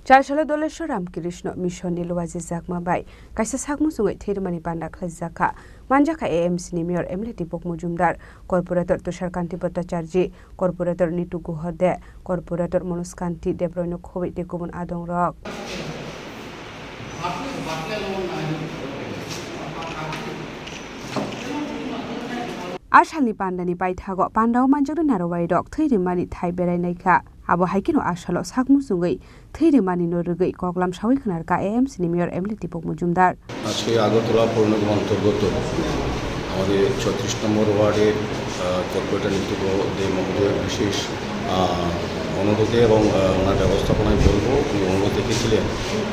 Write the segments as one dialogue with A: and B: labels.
A: Charchala Dolesho Ramkirishno Mission Niluazi Zakma Bai, Kaisa Sakmusungai Thirmani Panda Klazaka, Manjaka AMC Nimior Emleti Bok Mujumdar, Corporator Tusharkanti Bhattacharjee, Corporator Nitu Guhade, Corporator Monuskanti Debroino Kovi de Kubun Adong Rock. Ashalni Pandani Bai Thago, Pandao Manjak Narawai Dog, Thirimani Thai Berai Naika. Abo haikino ashalo sakmusungai theirimani norugai koklam shawi khanarka AMC Nimior Emleti Bok Mujumdar
B: আজকে আগরতলা পৌরনিগম অন্তর্গত আমাদের ৩৬ নম্বর ওয়ার্ডের corporator নীতিগত মহোদয়ের বিশেষ অনুরোধে এবং ওনার ব্যবস্থাপনায় বলবো উনি অনুরোধ রেখেছিলেন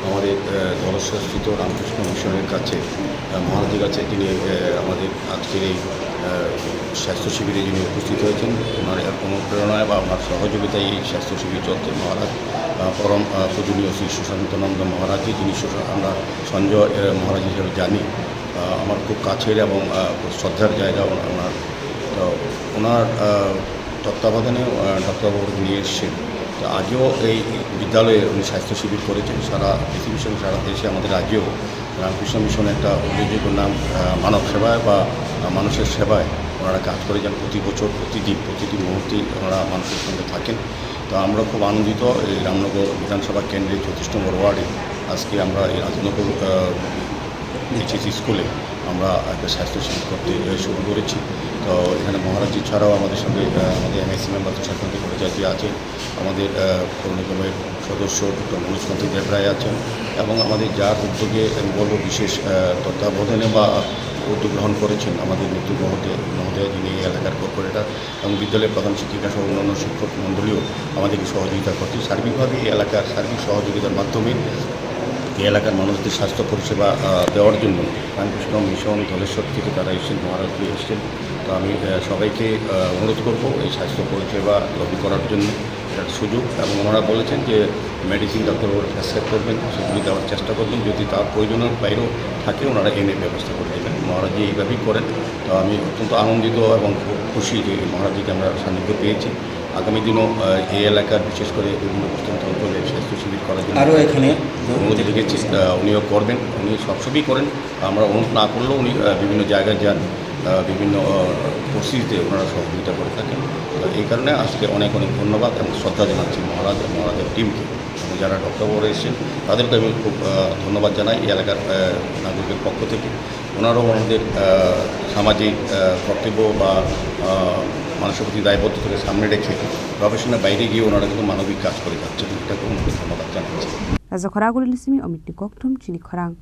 B: আমাদের ধলেশ্বরস্থিত রামকৃষ্ণ মিশনের কাছে মহারাজের কাছে তিনি আমাদের আজকের এই স্বাস্থ্য শিবিরে যিনি উপস্থিত হয়েছেন ওনার অনুপ্রেরণায় বা ওনার সহযোগিতায় এই স্বাস্থ্য শিবির চলছে মহারাজ পরম পূজনীয় শ্রী সুশান্তানন্দ মহারাজকে যিনি আমরা সঞ্জয় মহারাজ হিসেবে জানি আমার খুব কাছের এবং শ্রদ্ধার জায়গা ওনার তো ওনার তত্ত্বাবধানে ডক্টরবাবু নিয়ে এসছেন তো আজও এই বিদ্যালয়ে উনি স্বাস্থ্য শিবির করেছেন সারা পৃথিবীর সঙ্গে সারা দেশে আমাদের রাজ্যেও রামকৃষ্ণ মিশন একটা উল্লেখযোগ্য নাম মানব সেবায় বা মানুষের সেবায় ওনারা কাজ করে যান প্রতি বছর প্রতিটি মুহূর্তে ওনারা মানুষের সঙ্গে থাকেন তো আমরা খুব আনন্দিত এই রামনগর বিধানসভা কেন্দ্রের ৩৬ নম্বর ওয়ার্ডে আজকে আমরা এই রাজনগর এইচএস স্কুলে আমরা একটা স্বাস্থ্য শিবির করতে শুরু করেছি তো এখানে মহারাজি ছাড়াও আমাদের সঙ্গে আমাদের এমএসসি মেম্বার তুষারকান্তি ভট্টাচার্য আছেন আমাদের পৌর নিগমের সদস্য ডক্টর মনোজকান্তি দেবরায় আছেন এবং আমাদের যার উদ্যোগে আমি বলব বিশেষ তত্ত্বাবধানে বা উদ্যোগ গ্রহণ করেছেন আমাদের নীতি মহোদয় যিনি এই এলাকার কর্পোরেটর এবং বিদ্যালয়ের প্রধান শিক্ষিকা সহ অন্যান্য শিক্ষক মণ্ডলীও আমাদেরকে সহযোগিতা করছে সার্বিকভাবে এই এলাকার সার্বিক সহযোগিতার মাধ্যমে এই এলাকার মানুষদের স্বাস্থ্য পরিষেবা দেওয়ার জন্য রামকৃষ্ণ মিশন ধলেশ্বর থেকে তারা এসেছেন মহারাজকে এসেছেন তো আমি সবাইকে অনুরোধ করব এই স্বাস্থ্য পরিষেবা গ্রহণ করার জন্য এটার সুযোগ এবং ওনারা বলেছেন যে মেডিসিন ডক্টরবাবু প্রেসক্রাইব করবেন সেগুলি দেওয়ার চেষ্টা করবেন যদি তার প্রয়োজনের বাইরেও থাকে ওনারা এনে ব্যবস্থা করে দেবেন মহারাজ এইভাবেই করেন তো আমি অত্যন্ত আনন্দিত এবং খুব খুশি যে মহারাজকে আমরা সান্নিধ্য পেয়েছি আগামী দিনও এই এলাকার বিশেষ করে বিভিন্ন প্রত্যন্ত অঞ্চলে স্বাস্থ্য শিবির করার জন্য
C: আরও এখানে
B: অনুমতি রেখেছি উনিও করবেন উনি সবসময়ই করেন আমরা অনুরোধ না করলেও উনি বিভিন্ন জায়গায় যান বিভিন্ন পরিস্থিতিতে ওনারা সহযোগিতা করে থাকেন তো এই কারণে আজকে অনেক ধন্যবাদ এবং শ্রদ্ধা জানাচ্ছি মহারাজের টিমকে এবং যারা ডক্টরবাবুরা এসেছেন তাদেরকে আমি খুব ধন্যবাদ জানাই এই এলাকার নাগরিকের পক্ষ থেকে ওনারাও আমাদের সামাজিক কর্তব্য বা মানুষের প্রতি দায়বদ্ধতাকে সামনে রেখে প্রফেশনের বাইরে গিয়ে ওনারা কিন্তু মানবিক কাজ করে যাচ্ছেন এটাকে ধন্যবাদ জানাচ্ছি।
A: Raza Khoragul Lisimi Omit Nikok Tum Chini Khorang.